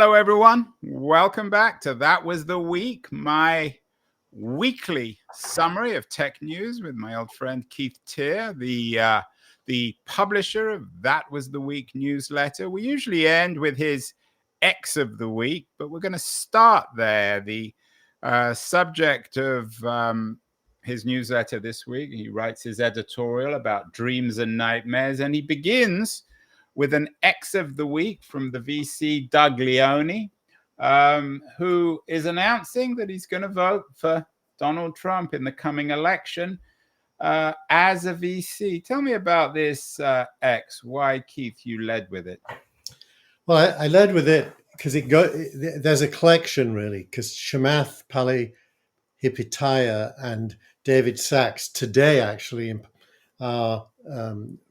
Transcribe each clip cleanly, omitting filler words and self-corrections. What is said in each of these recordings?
Hello, everyone. Welcome back to That Was the Week, my weekly summary of tech news with my old friend Keith Teare, the publisher of That Was the Week newsletter. We usually end with his X of the Week, but we're going to start there. The subject of his newsletter this week, he writes his editorial about dreams and nightmares, and he begins with an X of the Week from the VC Doug Leone, who is announcing that he's going to vote for Donald Trump in the coming election as a VC. Tell me about this X. Why, Keith, you led with it? Well, I led with it because there's a collection, really, because Chamath, Palihipitaya, and David Sachs today actually are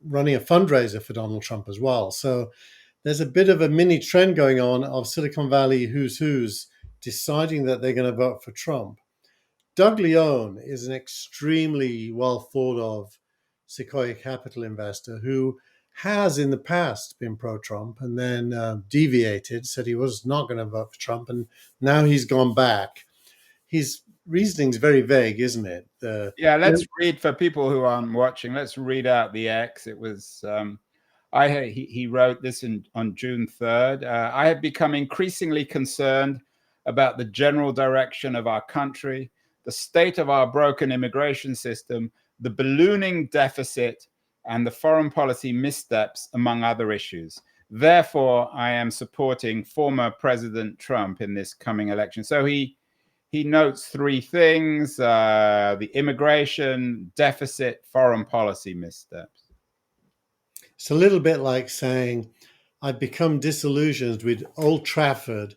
running a fundraiser for Donald Trump as well. So there's a bit of a mini trend going on of Silicon Valley who's deciding that they're going to vote for Trump. Doug Leone is an extremely well thought of Sequoia capital investor who has in the past been pro-Trump and then deviated, said he was not going to vote for Trump, and now he's gone back. His reasoning's very vague, isn't it? Let's read for people who aren't watching. Let's read out the X. It was he wrote this on June 3rd. I have become increasingly concerned about the general direction of our country, the state of our broken immigration system, the ballooning deficit, and the foreign policy missteps, among other issues. Therefore, I am supporting former President Trump in this coming election. So he notes three things: the immigration deficit, foreign policy missteps. It's a little bit like saying, I've become disillusioned with Old Trafford,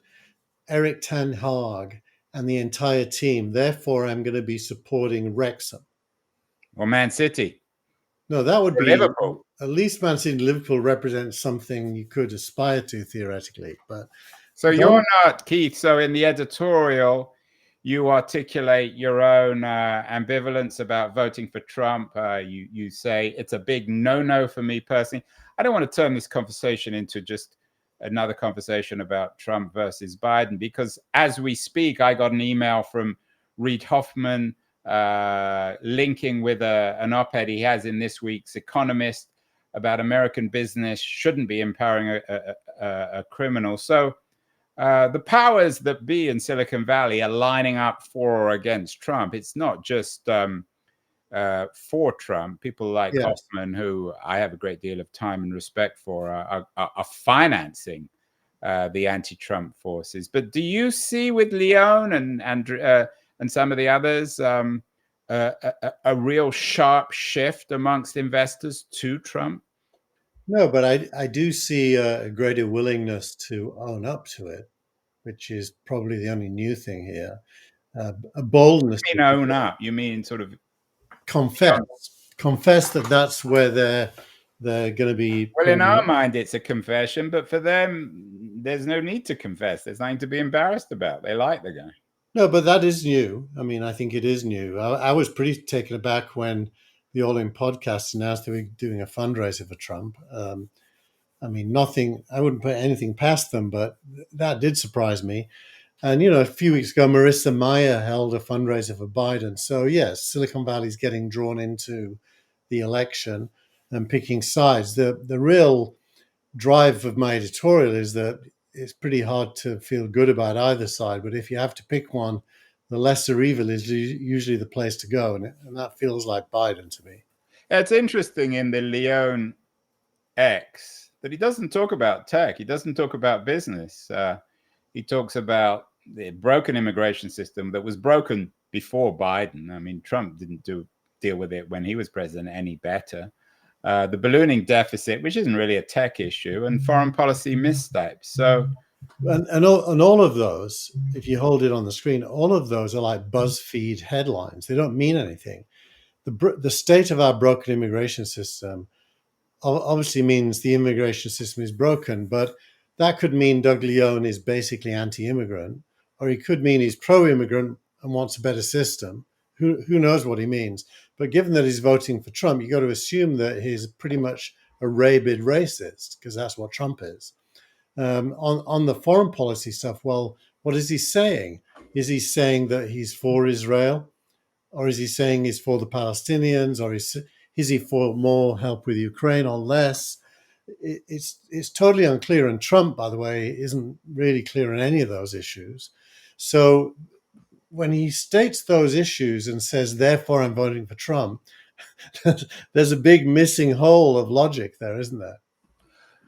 Eric Ten Hag, and the entire team. Therefore, I'm going to be supporting Wrexham. Or Man City. No, that would be Liverpool. At least Man City and Liverpool represents something you could aspire to theoretically. But so you're not, Keith. So in the editorial, you articulate your own ambivalence about voting for Trump. You say it's a big no-no for me personally. I don't want to turn this conversation into just another conversation about Trump versus Biden, because as we speak, I got an email from Reid Hoffman linking with an op-ed he has in this week's Economist about American business shouldn't be empowering a criminal. So the powers that be in Silicon Valley are lining up for or against Trump. It's not just for Trump. People like Hoffman, who I have a great deal of time and respect for, are financing the anti-Trump forces. But do you see with Leone and some of the others a real sharp shift amongst investors to Trump? No, but I do see a greater willingness to own up to it, which is probably the only new thing here. A boldness. You mean own up? You mean sort of confess that that's where they're going to be. Well, in our mind, it's a confession, but for them, there's no need to confess. There's nothing to be embarrassed about. They like the guy. No, but that is new. I mean, I think it is new. I was pretty taken aback when the All In podcast announced they were doing a fundraiser for Trump. I mean, I wouldn't put anything past them, but that did surprise me. And, a few weeks ago, Marissa Mayer held a fundraiser for Biden. So, yes, Silicon Valley's getting drawn into the election and picking sides. The real drive of my editorial is that it's pretty hard to feel good about either side. But if you have to pick one, the lesser evil is usually the place to go. And that feels like Biden to me. It's interesting in the Leone X that he doesn't talk about tech. He doesn't talk about business. He talks about the broken immigration system that was broken before Biden. I mean, Trump didn't deal with it when he was president any better. The ballooning deficit, which isn't really a tech issue, and foreign policy missteps. So, and all of those, if you hold it on the screen, all of those are like BuzzFeed headlines. They don't mean anything. The state of our broken immigration system obviously means the immigration system is broken, but that could mean Doug Leone is basically anti-immigrant, or he could mean he's pro-immigrant and wants a better system. Who knows what he means? But given that he's voting for Trump, you got to assume that he's pretty much a rabid racist, because that's what Trump is. On the foreign policy stuff, well, what is he saying? Is he saying that he's for Israel, or is he saying he's for the Palestinians, or is he for more help with Ukraine or less? It's totally unclear. And Trump, by the way, isn't really clear on any of those issues. So when he states those issues and says, "Therefore, I'm voting for Trump," there's a big missing hole of logic there, isn't there?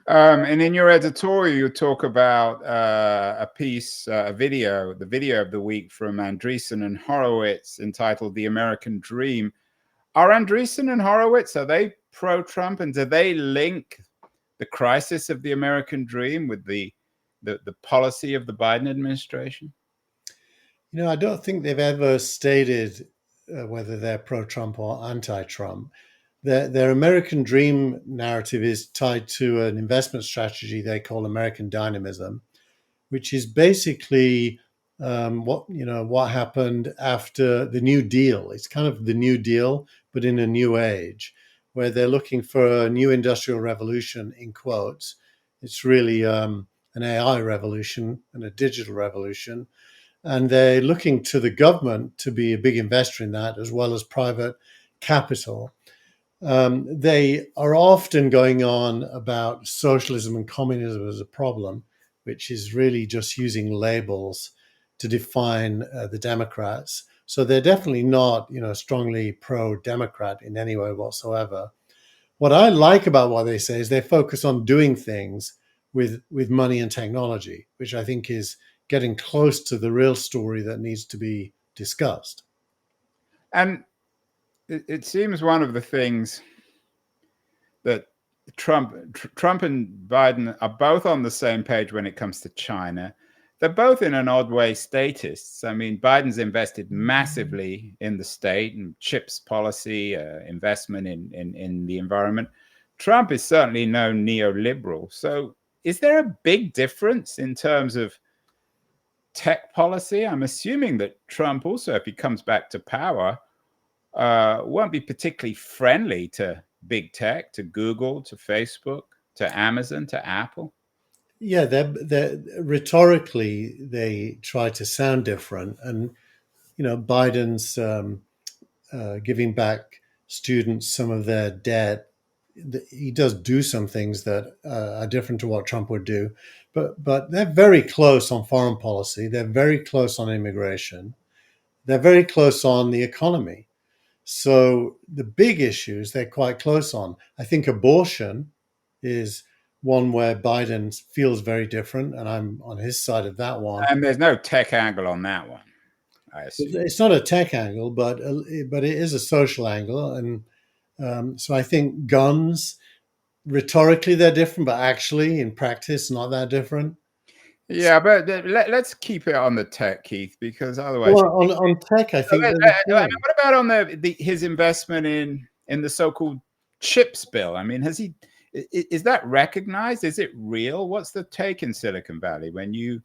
And in your editorial, you talk about a piece, the video of the week from Andreessen and Horowitz entitled "The American Dream." Are Andreessen and Horowitz, are they pro-Trump, and do they link the crisis of the American dream with the policy of the Biden administration? I don't think they've ever stated whether they're pro-Trump or anti-Trump. Their American dream narrative is tied to an investment strategy they call American dynamism, which is basically what happened after the New Deal. It's kind of the New Deal, but in a new age, where they're looking for a new industrial revolution, in quotes. It's really an AI revolution and a digital revolution. And they're looking to the government to be a big investor in that, as well as private capital. They are often going on about socialism and communism as a problem, which is really just using labels to define the Democrats. So they're definitely not, strongly pro-Democrat in any way whatsoever. What I like about what they say is they focus on doing things with money and technology, which I think is getting close to the real story that needs to be discussed. And it seems one of the things that Trump and Biden are both on the same page when it comes to China. They're both in an odd way statists. I mean, Biden's invested massively in the state and chips policy, investment in the environment. Trump is certainly no neoliberal. So is there a big difference in terms of tech policy? I'm assuming that Trump also, if he comes back to power, won't be particularly friendly to big tech, to Google, to Facebook, to Amazon, to Apple. Yeah, they're rhetorically they try to sound different, and Biden's giving back students some of their debt. He does do some things that are different to what Trump would do, but they're very close on foreign policy. They're very close on immigration. They're very close on the economy. So the big issues they're quite close on. I think abortion is one where Biden feels very different, and I'm on his side of that one. And there's no tech angle on that one, I assume. It's not a tech angle, but it is a social angle, and so I think guns, rhetorically they're different, but actually in practice not that different. Yeah, but let's keep it on the tech, Keith, because otherwise. Well, on tech, I think. What about on his investment in the so-called chips bill? I mean, is that recognized? Is it real? What's the take in Silicon Valley when you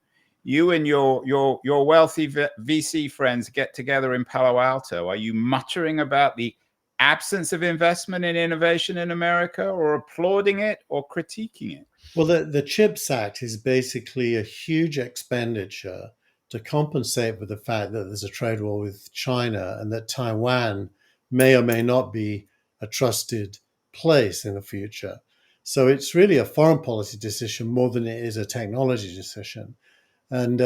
and your wealthy VC friends get together in Palo Alto? Are you muttering about the absence of investment in innovation in America, or applauding it, or critiquing it? Well, the CHIPS Act is basically a huge expenditure to compensate for the fact that there's a trade war with China and that Taiwan may or may not be a trusted place in the future. So it's really a foreign policy decision more than it is a technology decision. And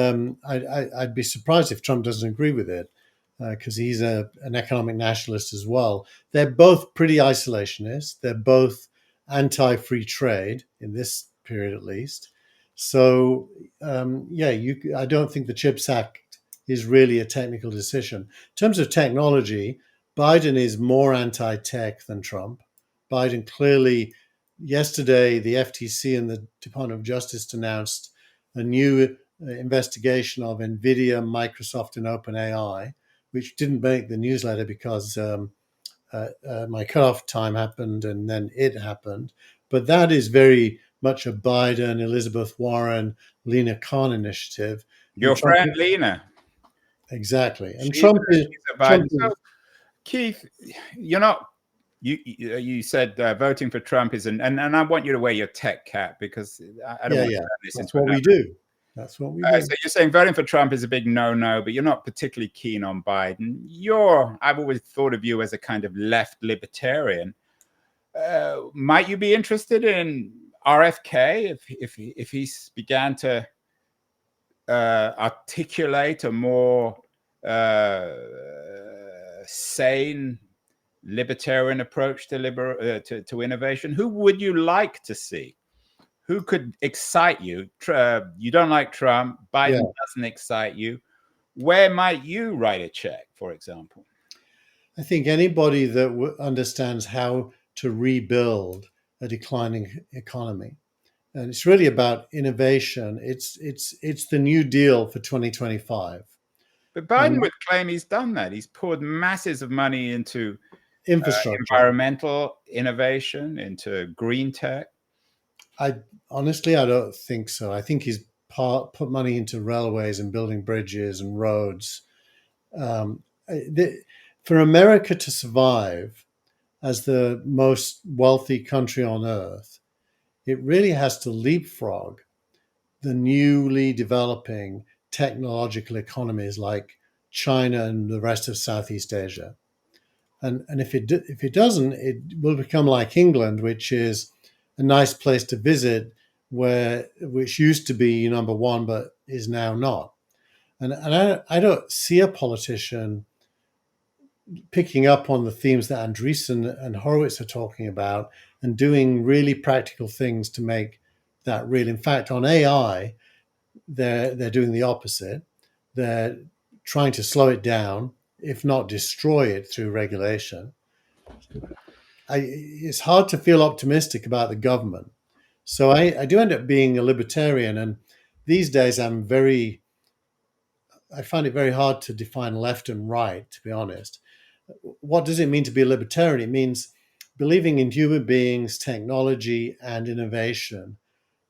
I'd be surprised if Trump doesn't agree with it, because he's an economic nationalist as well. They're both pretty isolationist. They're both anti-free trade in this period, at least. So, I don't think the CHIPS Act is really a technical decision. In terms of technology, Biden is more anti-tech than Trump. Biden clearly, yesterday, the FTC and the Department of Justice announced a new investigation of NVIDIA, Microsoft, and OpenAI, which didn't make the newsletter because my cutoff time happened and then it happened. But that is very much a Biden, Elizabeth Warren, Lena Khan initiative. Your friend Lena. Exactly. And Trump is Biden. So, Keith, you're not You said voting for Trump is and I want you to wear your tech cap because I don't want to turn this That's into what we do. That's what we do. So you're saying voting for Trump is a big no-no, but you're not particularly keen on Biden. I've always thought of you as a kind of left libertarian. Might you be interested in RFK if he began to articulate a more sane libertarian approach to innovation? Who would you like to see? Who could excite you? You don't like Trump. Biden doesn't excite you. Where might you write a check, for example? I think anybody that understands how to rebuild a declining economy, and it's really about innovation. It's the New Deal for 2025. But Biden would claim he's done that. He's poured masses of money into infrastructure, environmental innovation, into green tech. I don't think so. I think he's put money into railways and building bridges and roads. For America to survive as the most wealthy country on earth, it really has to leapfrog the newly developing technological economies like China and the rest of Southeast Asia. And if it doesn't, it will become like England, which is a nice place to visit, which used to be number one, but is now not. And I don't see a politician picking up on the themes that Andreessen and Horowitz are talking about and doing really practical things to make that real. In fact, on AI, they're doing the opposite. They're trying to slow it down, if not destroy it through regulation. It's hard to feel optimistic about the government. So I do end up being a libertarian. And these days I find it very hard to define left and right, to be honest. What does it mean to be a libertarian? It means believing in human beings, technology, and innovation,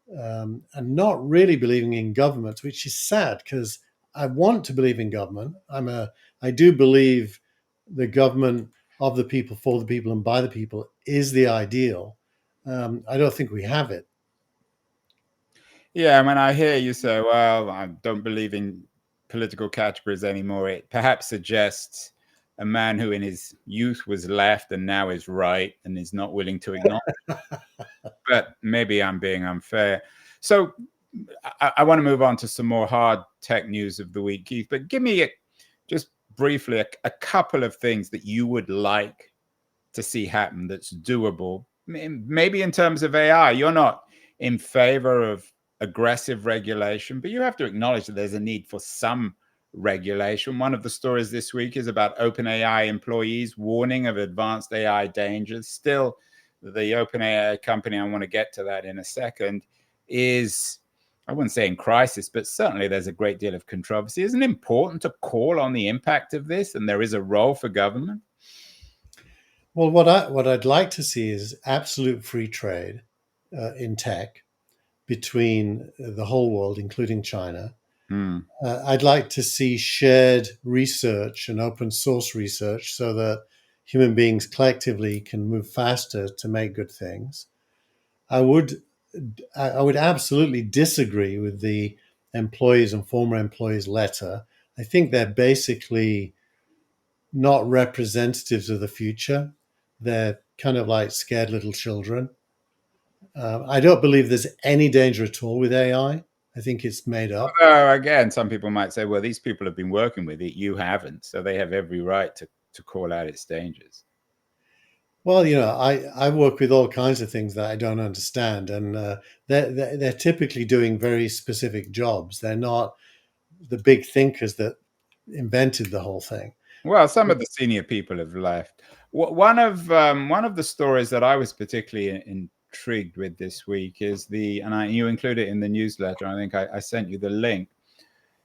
and not really believing in government, which is sad because I want to believe in government. I do believe the government of the people, for the people, and by the people is the ideal. I don't think we have it. Yeah, when I hear you say, well, I don't believe in political categories anymore, it perhaps suggests a man who in his youth was left and now is right and is not willing to acknowledge it. But maybe I'm being unfair. So I want to move on to some more hard tech news of the week, Keith, but give me just briefly a couple of things that you would like to see happen that's doable. Maybe in terms of AI, you're not in favor of aggressive regulation, but you have to acknowledge that there's a need for some regulation. One of the stories this week is about OpenAI employees warning of advanced AI dangers. Still, the OpenAI company, I want to get to that in a second, is, I wouldn't say in crisis, but certainly there's a great deal of controversy. Isn't it important to call on the impact of this? And there is a role for government. Well, what I'd like to see is absolute free trade in tech between the whole world, including China. I'd like to see shared research and open source research so that human beings collectively can move faster to make good things. I would absolutely disagree with the employees and former employees letter. I think they're basically not representatives of the future. They're kind of like scared little children. I don't believe there's any danger at all with AI. I think it's made up. Again, some people might say, well, these people have been working with it. You haven't. So they have every right to call out its dangers. Well, I work with all kinds of things that I don't understand. And they're typically doing very specific jobs. They're not the big thinkers that invented the whole thing. Well, some of the senior people have left. One of the stories that I was particularly intrigued with this week is you include it in the newsletter. I think I sent you the link.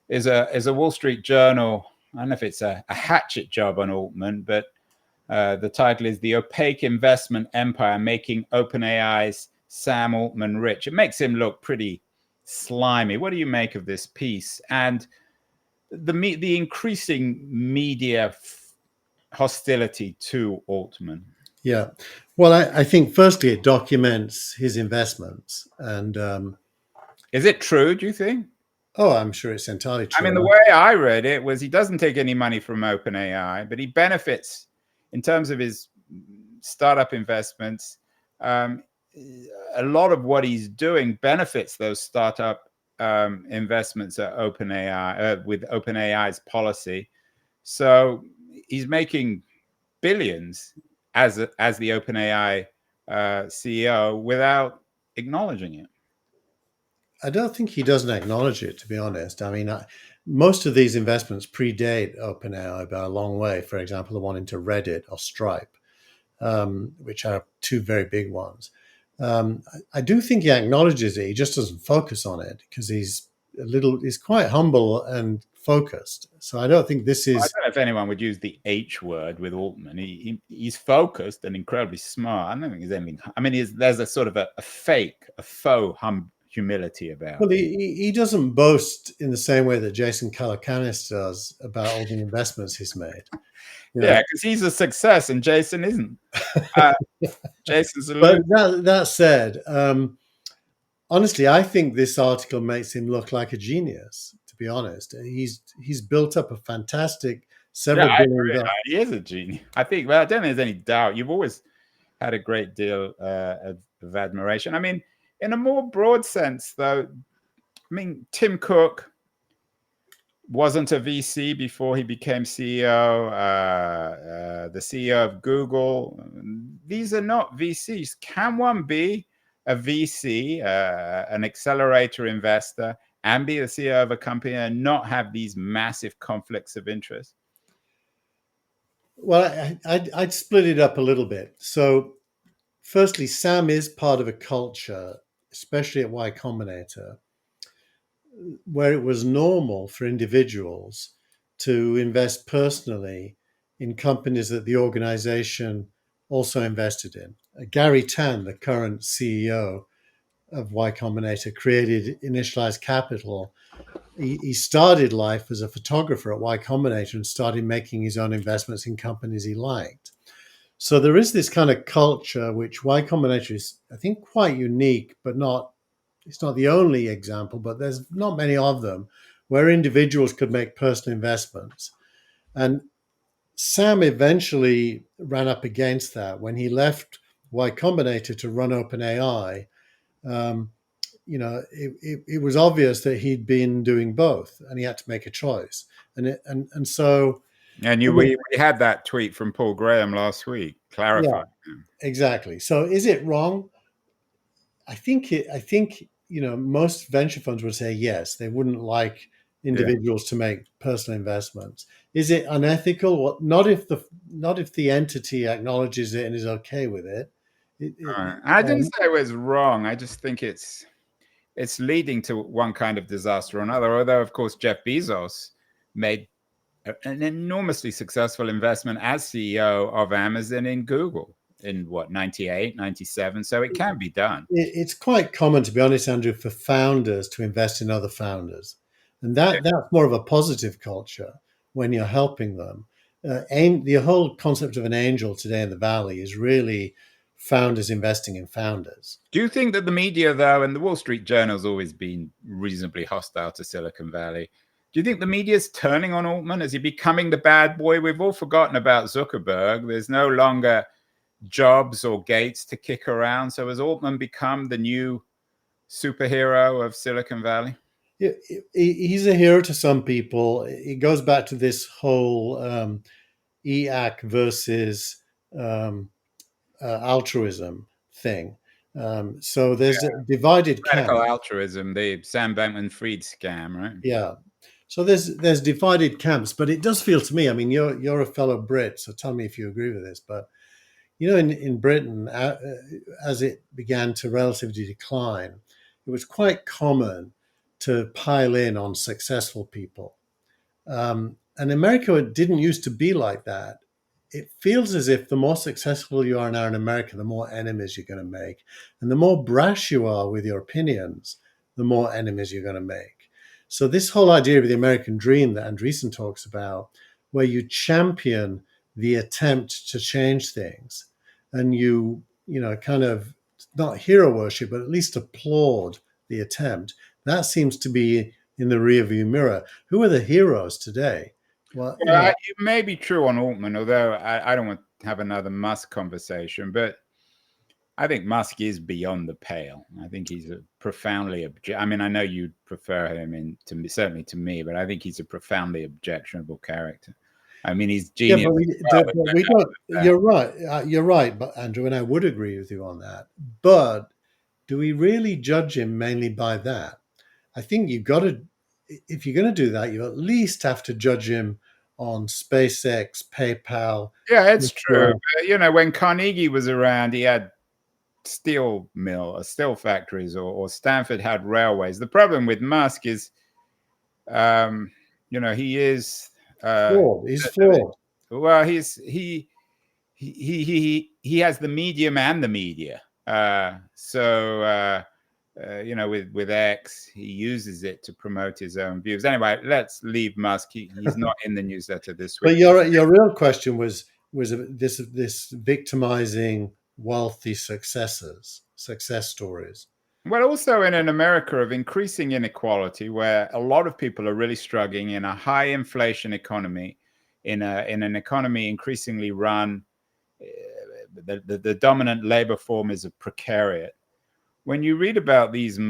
Is a Wall Street Journal. I don't know if it's a hatchet job on Altman, but the title is "The Opaque Investment Empire Making OpenAI's Sam Altman Rich." It makes him look pretty slimy. What do you make of this piece and the increasing media hostility to Altman? Yeah. Well, I think firstly it documents his investments, and Is it true, do you think? oh, I'm sure it's entirely I mean, true. the way I read it was he doesn't take any money from OpenAI, but he benefits in terms of his startup investments. Um, a lot of what he's doing benefits those startup investments at OpenAI with OpenAI's policy. So he's making billions as the OpenAI CEO without acknowledging it. I don't think he doesn't acknowledge it, to be honest. I mean, most of these investments predate OpenAI by a long way. For example, the one into Reddit or Stripe, which are two very big ones. I do think he acknowledges it. He just doesn't focus on it because he's quite humble and focused. So I don't think this I is. don't know if anyone would use the H word with Altman. He's focused and incredibly smart. I don't think there's anything. I mean, there's a sort of a faux humility about Well, him. he doesn't boast in the same way that Jason Calacanis does about all the investments he's made. You Yeah, know, because he's a success and Jason isn't. Uh, Jason's a but loser. that said, honestly, I think this article makes him look like a genius. To be honest, he's built up a fantastic Yeah, several I billion agree. dollars. He is a genius. I think. Well, I don't think there's any doubt. You've always had a great deal of admiration. I mean, in a more broad sense, though. I mean, Tim Cook wasn't a VC before he became CEO. The CEO of Google. These are not VCs. Can one be a VC, an accelerator investor, and be the CEO of a company and not have these massive conflicts of interest? Well, I'd split it up a little bit. So, firstly, Sam is part of a culture, especially at Y Combinator, where it was normal for individuals to invest personally in companies that the organization also invested in. Gary Tan, the current CEO of Y Combinator, created Initialized Capital. He started life as a photographer at Y Combinator and started making his own investments in companies he liked. So there is this kind of culture which Y Combinator is, I think, quite unique, but not it's not the only example, but there's not many of them where individuals could make personal investments. And Sam eventually ran up against that when he left Y Combinator to run OpenAI. Um, it was obvious that he'd been doing both, and he had to make a choice. And so, And I mean, we had that tweet from Paul Graham last week yeah, clarifying. exactly. So, is it wrong? I think most venture funds would say yes. They wouldn't like Yeah. individuals to make personal investments. Is it unethical? Well, not if the entity acknowledges it and is okay with it. I didn't say it was wrong. I just think it's leading to one kind of disaster or another. Although, of course, Jeff Bezos made an enormously successful investment as CEO of Amazon in Google in what, 98, 97. So it can be done. It's quite common, to be honest, Andrew, for founders to invest in other founders, and that's more of a positive culture when you're helping them. And the whole concept of an angel today in the Valley is really founders investing in founders. Do you think that the media, though, and the Wall Street Journal's always been reasonably hostile to Silicon Valley? Do you think the media's turning on Altman? Is he becoming the bad boy? We've all forgotten about Zuckerberg. There's no longer Jobs or Gates to kick around. So has Altman become the new superhero of Silicon Valley? He's a hero to some people. It goes back to this whole EAC versus um, altruism thing. So there's a divided camp. Radical altruism, the Sam Bankman-Fried scam, right? Yeah. So there's divided camps, but it does feel to me. I mean, you're a fellow Brit, so tell me if you agree with this. But in Britain, as it began to relatively decline, it was quite common to pile in on successful people. And America didn't used to be like that. It feels as if the more successful you are now in America, the more enemies you're going to make. And the more brash you are with your opinions, the more enemies you're going to make. So, this whole idea of the American dream that Andreessen talks about, where you champion the attempt to change things, and kind of not hero worship, but at least applaud the attempt, that seems to be in the rearview mirror. Who are the heroes today? Well, It may be true on Altman, although I don't want to have another Musk conversation, but I think Musk is beyond the pale. I think he's a profoundly I mean, I know you prefer him certainly to me, but I think he's a profoundly objectionable character. I mean, he's genius. Yeah, but we don't. You're right. You're right, but Andrew, and I would agree with you on that. But do we really judge him mainly by that? I think you've got to, if you're going to do that, you at least have to judge him on SpaceX, PayPal. Yeah, it's true. When Carnegie was around, he had steel factories, or Stanford had railways. The problem with Musk is, he is flawed. He's flawed. Well, he has the medium and the media. With X, he uses it to promote his own views. Anyway, let's leave Musk. He's not in the newsletter this week. But your real question was this victimizing wealthy success stories. Well, also in an America of increasing inequality, where a lot of people are really struggling in a high inflation economy, in an economy increasingly run, the dominant labor form is a precariat. When you read about these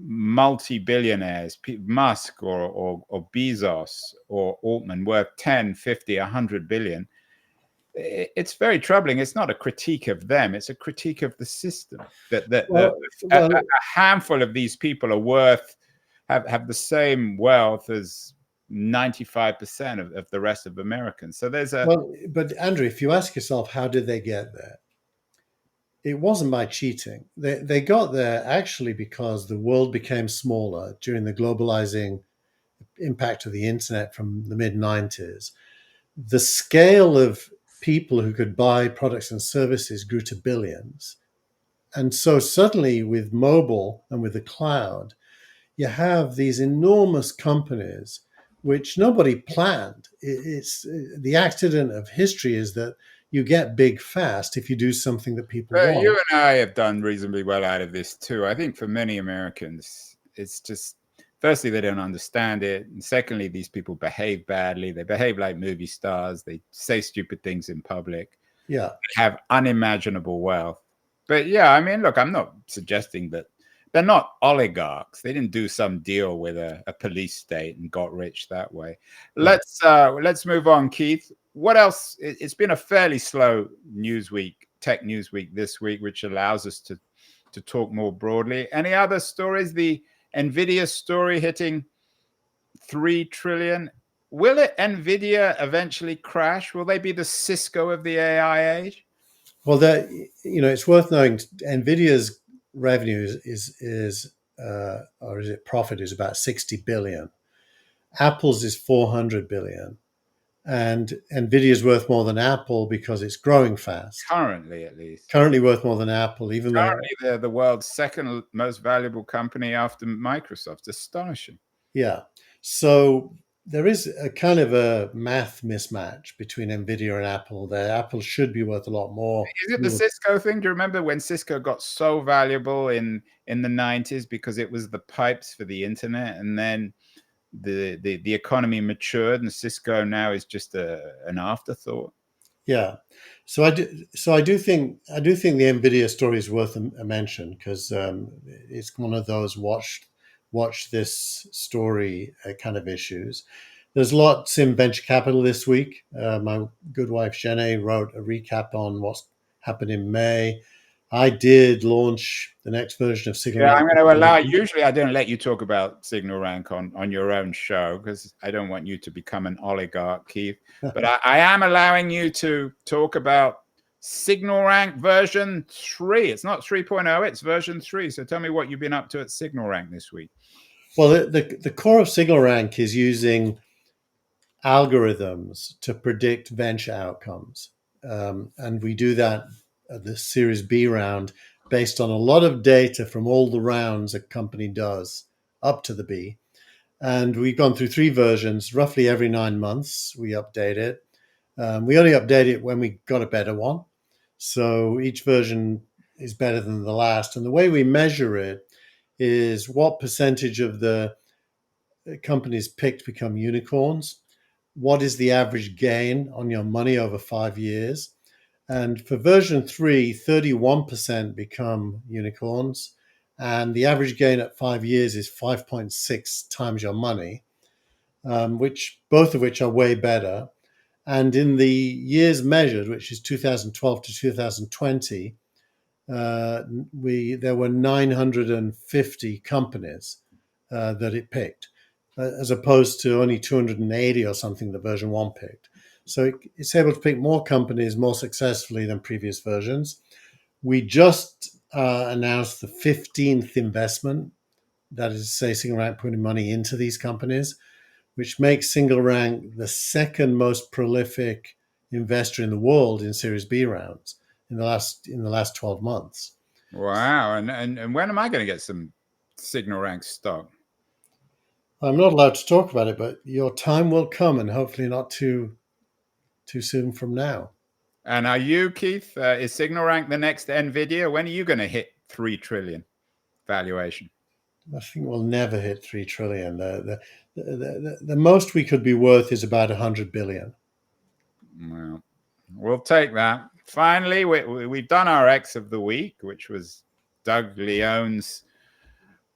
multi-billionaires, Musk or Bezos or Altman, worth 10, 50, 100 billion, it's very troubling. It's not a critique of them. It's a critique of the system. A handful of these people have the same wealth as 95% of the rest of Americans. So there's but Andrew, if you ask yourself, how did they get there? It wasn't by cheating. They got there actually because the world became smaller during the globalizing impact of the internet from the mid-90s. The scale of people who could buy products and services grew to billions. And so suddenly with mobile and with the cloud, you have these enormous companies which nobody planned. It's the accident of history is that you get big fast if you do something that people want. You and I have done reasonably well out of this too. I think for many Americans, it's just, firstly, they don't understand it. And secondly, these people behave badly. They behave like movie stars. They say stupid things in public. Yeah. They have unimaginable wealth. But yeah, I mean, look, I'm not suggesting that they're not oligarchs. They didn't do some deal with a police state and got rich that way. Yeah. Let's move on, Keith. What else? It's been a fairly slow tech news week this week, which allows us to talk more broadly. Any other stories? The NVIDIA story hitting 3 trillion. Will NVIDIA eventually crash? Will they be the Cisco of the AI age? Well, it's worth knowing NVIDIA's revenue is profit is about 60 billion. Apple's is 400 billion. And NVIDIA is worth more than Apple because it's growing fast. Currently, at least. Currently worth more than Apple, even though they're the world's second most valuable company after Microsoft. Astonishing. Yeah. So there is a kind of a math mismatch between NVIDIA and Apple there. Apple should be worth a lot more. Is it the Cisco thing? Do you remember when Cisco got so valuable in the 90s because it was the pipes for the internet, and then the economy matured and Cisco now is just an afterthought? Yeah. So I do think the NVIDIA story is worth a mention because it's one of those watch this story kind of issues. There's lots in venture capital this week. My good wife Jenny wrote a recap on what's happened in May. I did launch the next version of Signal. Yeah, I'm going to allow. Usually, I don't let you talk about Signal Rank on your own show because I don't want you to become an oligarch, Keith. But I am allowing you to talk about Signal Rank version 3. It's not 3.0, it's version 3. So tell me what you've been up to at Signal Rank this week. Well, the core of Signal Rank is using algorithms to predict venture outcomes. And we do that at the Series B round based on a lot of data from all the rounds a company does up to the B. And we've gone through 3 versions. Roughly every 9 months, we update it. We only update it when we got a better one. So each version is better than the last. And the way we measure it is what percentage of the companies picked become unicorns. What is the average gain on your money over 5 years? And for version 3, 31% become unicorns. And the average gain at 5 years is 5.6 times your money, which both of which are way better. And in the years measured, which is 2012 to 2020, there were 950 companies that it picked, as opposed to only 280 or something that version 1 picked. So it's able to pick more companies more successfully than previous versions. We just announced the 15th investment, that is to say, Single Rank putting money into these companies, which makes Single Rank the second most prolific investor in the world in Series B rounds in the last 12 months. Wow. And when am I going to get some Signal Rank stock? I'm not allowed to talk about it, but your time will come, and hopefully not too soon from now. And are you, Keith? Is Signal Rank the next Nvidia? When are you going to hit 3 trillion valuation? I think we'll never hit 3 trillion. The most we could be worth is about 100 billion. Well, we'll take that. Finally, we've done our X of the week, which was Doug Leone's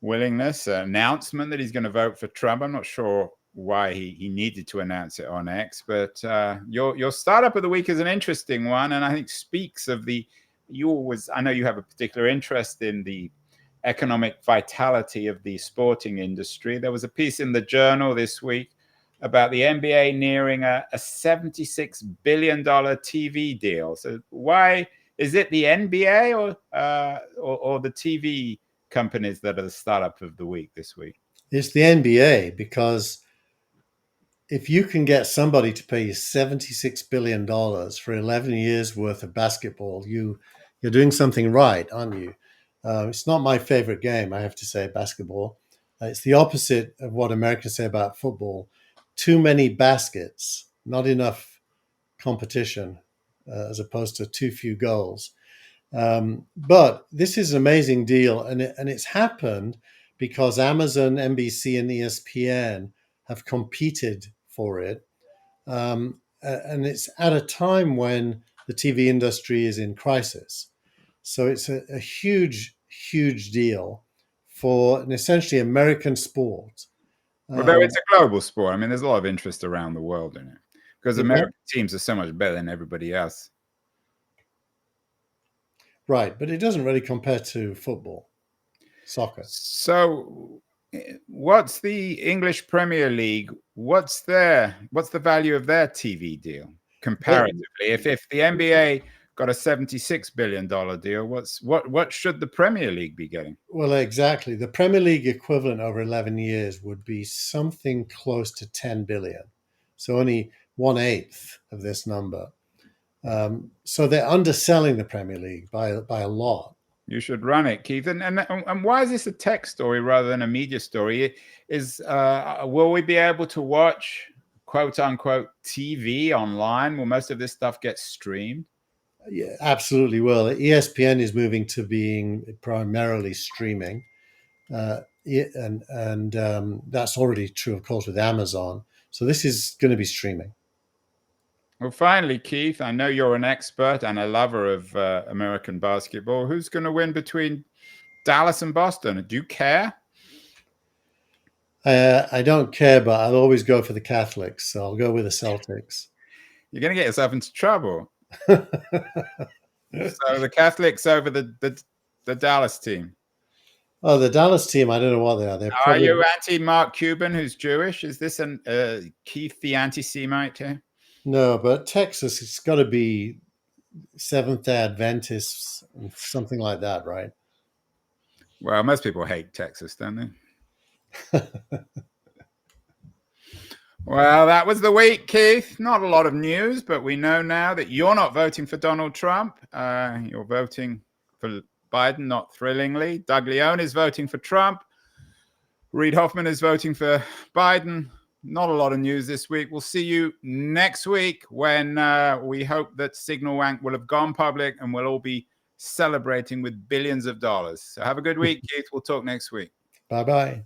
willingness, announcement that he's going to vote for Trump. I'm not sure why he needed to announce it on X, but your startup of the week is an interesting one, and I think speaks of I know you have a particular interest in the economic vitality of the sporting industry. There was a piece in the Journal this week about the NBA nearing a $76 billion TV deal. So why is it the NBA or the TV companies that are the startup of the week this week? It's the NBA, because if you can get somebody to pay you $76 billion for 11 years worth of basketball, you're doing something right, aren't you? It's not my favorite game, I have to say, basketball. It's the opposite of what Americans say about football. Too many baskets, not enough competition, as opposed to too few goals. But this is an amazing deal, and it's happened because Amazon, NBC, and ESPN have competed for it. And it's at a time when the TV industry is in crisis. So it's a huge, huge deal for an essentially American sport. Although it's a global sport, I mean, there's a lot of interest around the world in it because American teams are so much better than everybody else. Right, but it doesn't really compare to football, soccer. So what's the English Premier League? What's the value of their TV deal comparatively? If the NBA got a $76 billion deal, what should the Premier League be getting? Well, exactly. The Premier League equivalent over 11 years would be something close to 10 billion. So only 1/8 of this number. So they're underselling the Premier League by a lot. You should run it, Keith. And why is this a tech story rather than a media story? Will we be able to watch quote unquote TV online? Will most of this stuff get streamed? Yeah, absolutely will. ESPN is moving to being primarily streaming, and that's already true, of course, with Amazon. So this is going to be streaming. Well, finally, Keith, I know you're an expert and a lover of American basketball. Who's going to win between Dallas and Boston? Do you care? I don't care, but I'll always go for the Catholics. So I'll go with the Celtics. You're going to get yourself into trouble. So the Catholics over the Dallas team. Oh, the Dallas team, I don't know what they are. Are you anti-Marc Cuban, who's Jewish? Is this Keith the anti-Semite here? No, but Texas, it's got to be Seventh-day Adventists, something like that, right? Well, most people hate Texas, don't they? Well, that was the week, Keith. Not a lot of news, but we know now that you're not voting for Donald Trump. You're voting for Biden, not thrillingly. Doug Leone is voting for Trump. Reid Hoffman is voting for Biden. Not a lot of news this week. We'll see you next week when we hope that Signal Wank will have gone public and we'll all be celebrating with billions of dollars. So have a good week, Keith. We'll talk next week. Bye-bye.